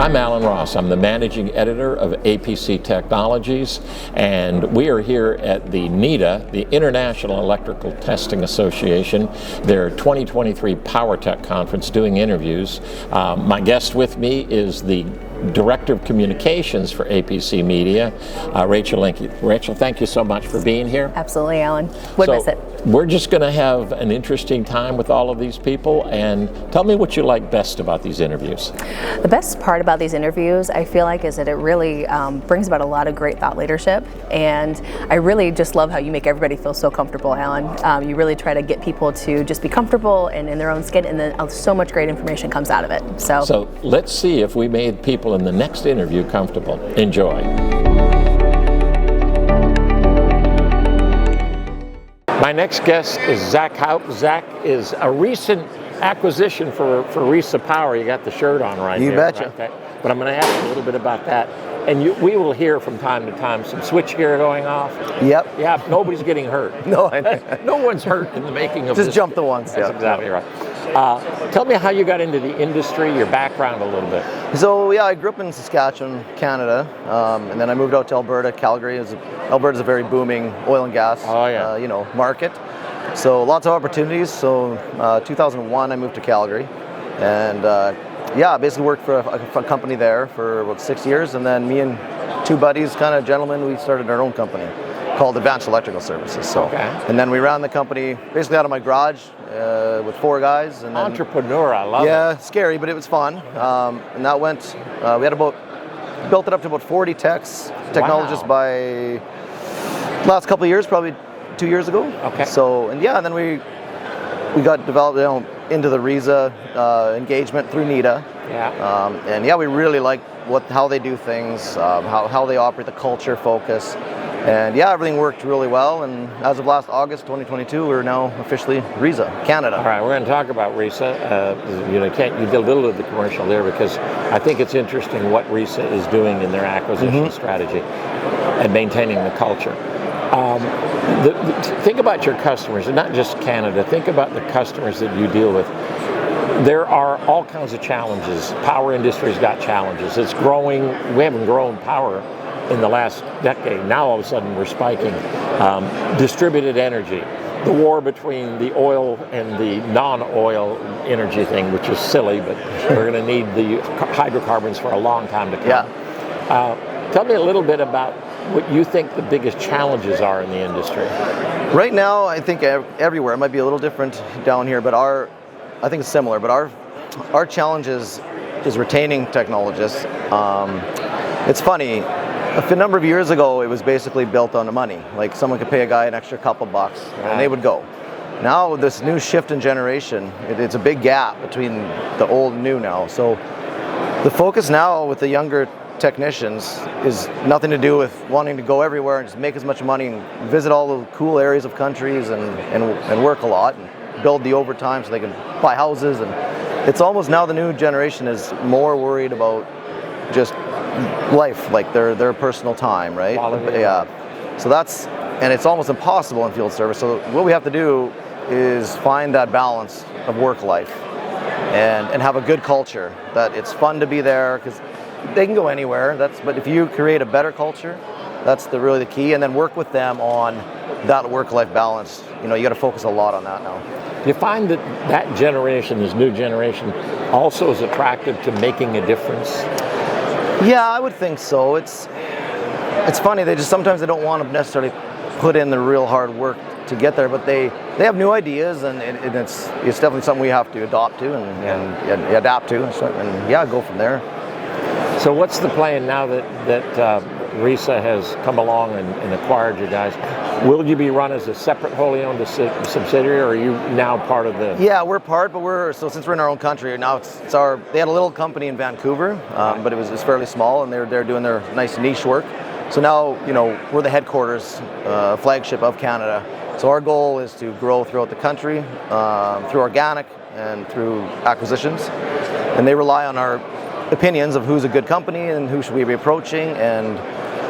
I'm Alan Ross. I'm the managing editor of APC Technologies, and we are here at the NETA, the International Electrical Testing Association, their 2023 Power Tech Conference, doing interviews. My guest with me is the Director of Communications for APC Media, Rachel Linke. Rachel, thank you so much for being here. Absolutely, Alan. Would miss it. We're just going to have an interesting time with all of these people, and tell me what you like best about these interviews. The best part about these interviews, I feel like, is that it really brings about a lot of great thought leadership, and I really just love how you make everybody feel so comfortable, Alan. You really try to get people to just be comfortable and in their own skin, and then so much great information comes out of it. So let's see if we made people in the next interview comfortable. Enjoy. My next guest is Zak Houk. Zak is a recent acquisition for RESA Power. You got the shirt on right You here. betcha. Right? Okay. But I'm going to ask you a little bit about that. And we will hear from time to time some switchgear going off. Yep. Yeah, nobody's getting hurt. No, no one's hurt in the making of just this. jump the ones. That's exactly right. Tell me how you got into the industry, your background a little bit. So yeah, I grew up in Saskatchewan, Canada, and then I moved out to Alberta, Calgary. Alberta's a very booming oil and gas, market. So lots of opportunities. So 2001, I moved to Calgary, and I basically worked for a company there for about 6 years, and then me and two buddies, kind of gentlemen, we started our own company called Advanced Electrical Services. So, okay. And then we ran the company basically out of my garage with 4 guys. And then, entrepreneur, I love it. Yeah, scary, but it was fun. And that went. We had built it up to about 40 technologists by last couple of years, probably 2 years ago. Okay. So and then we got developed into the RESA engagement through NETA. Yeah. We really like how they do things, how they operate, the culture focus. And everything worked really well, and as of last August 2022, we're now officially RESA Canada. All right, we're going to talk about RESA. You did a little of the commercial there because I think it's interesting what RESA is doing in their acquisition strategy and maintaining the culture. Think about your customers, and not just Canada. Think about the customers that you deal with. There are all kinds of challenges. Power industry's got challenges. It's growing. We haven't grown power in the last decade. Now all of a sudden we're spiking. Distributed energy, the war between the oil and the non-oil energy thing, which is silly, but we're going to need the hydrocarbons for a long time to come. Yeah. Tell me a little bit about what you think the biggest challenges are in the industry. Right now, I think everywhere, it might be a little different down here, but I think it's similar, but our challenge is retaining technologists. It's funny. A number of years ago, it was basically built on the money. Like someone could pay a guy an extra couple bucks, and they would go. Now, with this new shift in generation, it's a big gap between the old and new now. So the focus now with the younger technicians is nothing to do with wanting to go everywhere and just make as much money and visit all the cool areas of countries and work a lot and build the overtime so they can buy houses. And it's almost now the new generation is more worried about just life, like their personal time, right? So and it's almost impossible in field service. So what we have to do is find that balance of work life and have a good culture, that it's fun to be there, because they can go anywhere. But if you create a better culture, that's really the key, and then work with them on that work-life balance. You got to focus a lot on that now. Do you find that generation, this new generation, also is attracted to making a difference? Yeah, I would think so. It's funny, sometimes they don't want to necessarily put in the real hard work to get there, but they have new ideas, and it's definitely something we have to adopt to and adapt to, and go from there. So what's the plan now that RESA has come along and acquired you guys? Will you be run as a separate wholly owned subsidiary, or are you now part of the? Yeah, we're part, but since we're in our own country now, it's our. They had a little company in Vancouver, but it was fairly small, and they're doing their nice niche work. So now we're the headquarters, flagship of Canada. So our goal is to grow throughout the country through organic and through acquisitions, and they rely on our opinions of who's a good company and who should we be approaching, and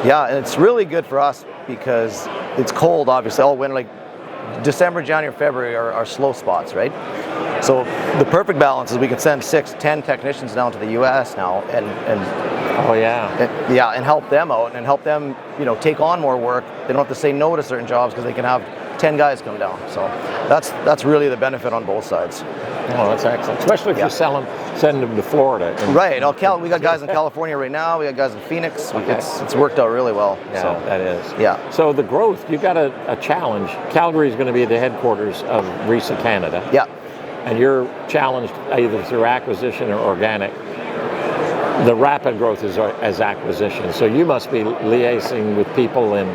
it's really good for us because it's cold, obviously all winter. Like December, January, February are slow spots, right? So the perfect balance is we can send 6, 10 technicians down to the U.S. now, and Oh yeah. and help them out and help them, take on more work. They don't have to say no to certain jobs because they can have 10 guys come down. So that's really the benefit on both sides. Oh, that's excellent. Especially if you send them to Florida. Right. We got guys in California right now. We got guys in Phoenix. Okay. It's worked out really well. Yeah, so. that is. Yeah. So the growth, you've got a challenge. Calgary is going to be the headquarters of RESA Canada. Yeah. And you're challenged either through acquisition or organic. The rapid growth is as acquisition. So you must be liaising with people in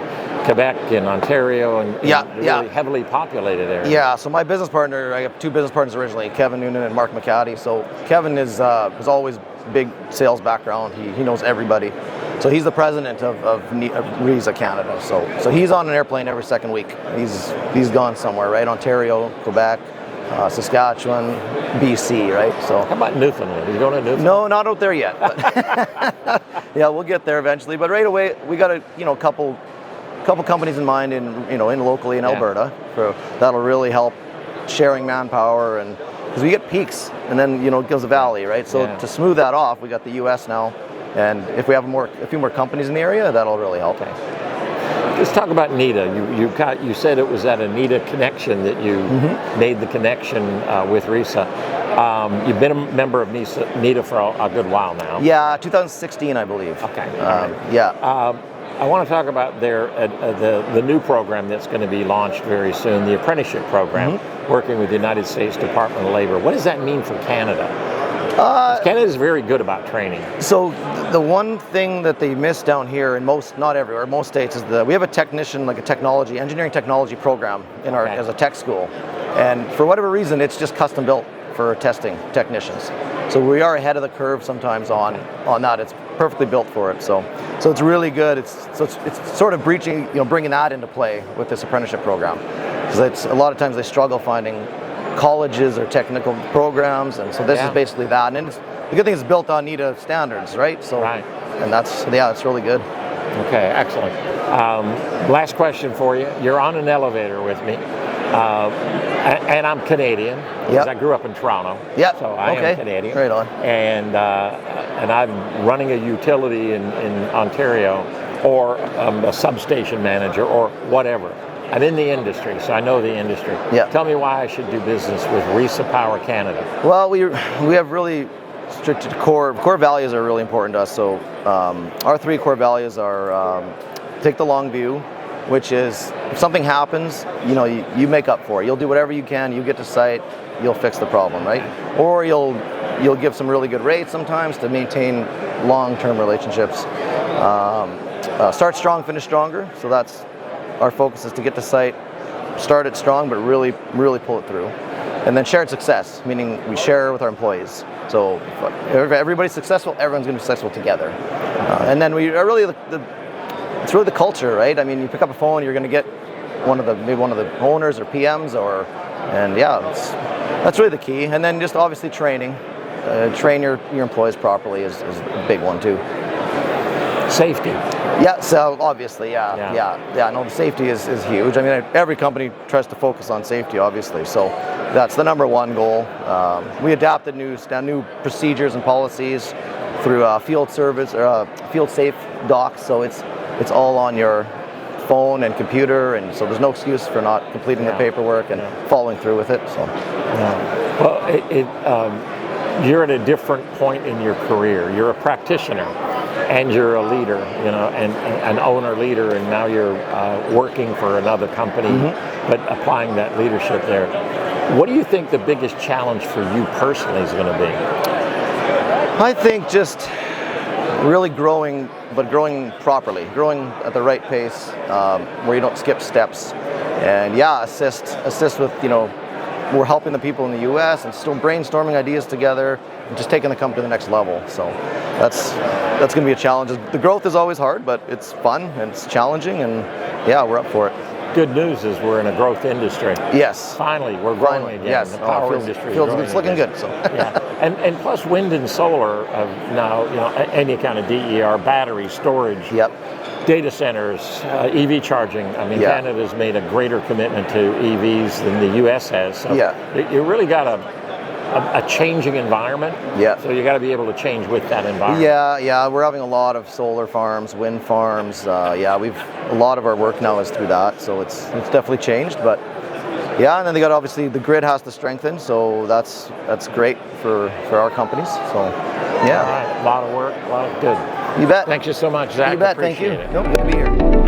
Quebec and Ontario and really heavily populated areas. Yeah, so my business partner, I have 2 business partners originally, Kevin Noonan and Mark McCaddy. So Kevin is always big sales background. He knows everybody. So he's the president of RESA Canada. So he's on an airplane every second week. He's gone somewhere, right? Ontario, Quebec, Saskatchewan, BC, right? So how about Newfoundland? Are you going to Newfoundland? No, not out there yet. But yeah, we'll get there eventually. But right away, we got a couple companies in mind in locally in Alberta. So that'll really help sharing manpower, and because we get peaks and then it goes a valley, right? So to smooth that off, we got the U.S. now, and if we have a few more companies in the area, that'll really help. Okay. Let's talk about NITA. You said it was at a NITA connection that you made the connection with RESA. You've been a member of NITA for a good while now. Yeah, 2016, I believe. Okay. Yeah. I want to talk about the new program that's going to be launched very soon, the apprenticeship program, working with the United States Department of Labor. What does that mean for Canada? Canada is very good about training. So the one thing that they miss down here in not everywhere, most states, is we have a technician, like a engineering technology program as a tech school. And for whatever reason, it's just custom built for testing technicians. So we are ahead of the curve sometimes on that. It's perfectly built for it. So it's really good. It's sort of bringing that into play with this apprenticeship program. Because a lot of times they struggle finding colleges or technical programs, and so this is basically that. And the good thing is it's built on NITA standards, right? So, and it's really good. Okay, excellent. Last question for you. You're on an elevator with me, and I'm Canadian because I grew up in Toronto. Yep. So I am Canadian. Right on. And I'm running a utility in Ontario, or a substation manager, or whatever. I'm in the industry, so I know the industry. Yeah. Tell me why I should do business with RESA Power Canada. Well, we have really strict core values are really important to us. So our 3 core values are take the long view, which is if something happens, you make up for it. You'll do whatever you can. You get to site, you'll fix the problem, right? Or you'll give some really good rates sometimes to maintain long-term relationships. Start strong, finish stronger. So that's our focus, is to get to site, start it strong, but really, really pull it through. And then shared success, meaning we share with our employees. So if everybody's successful, everyone's going to be successful together. And then we are really it's really the culture, right? I mean, you pick up a phone, you're going to get maybe one of the owners or PMs, that's really the key. And then just obviously training. Train your employees properly is a big one too. Safety. Yeah, so obviously, no, the safety is huge. I mean, every company tries to focus on safety, obviously, so that's the number one goal. We adapted new procedures and policies through field service, or field safe docs, so it's all on your phone and computer, and so there's no excuse for not completing the paperwork and following through with it. So, well, you're at a different point in your career. You're a practitioner, and you're a leader, and an owner leader, and now you're working for another company, but applying that leadership there. What do you think the biggest challenge for you personally is going to be? I think just really growing, but growing properly, growing at the right pace, where you don't skip steps, and assist with, we're helping the people in the U.S. and still brainstorming ideas together and just taking the company to the next level. So that's going to be a challenge. The growth is always hard, but it's fun and it's challenging, and we're up for it. Good news is we're in a growth industry. Yes. Finally, we're growing again. Yes. The power industry it's looking good. So. And plus wind and solar now, any kind of DER, battery storage. Yep. Data centers, EV charging. I mean, Canada's made a greater commitment to EVs than the U.S. has. So you really got a changing environment. Yeah. So you got to be able to change with that environment. Yeah. We're having a lot of solar farms, wind farms. A lot of our work now is through that. So it's definitely changed. But yeah, and then they got obviously the grid has to strengthen. So that's great for our companies. So yeah. All right. A lot of work. A lot of good. You bet. Thank you so much, Zach. You bet. Thank you. Appreciate it. Nope, good to be here.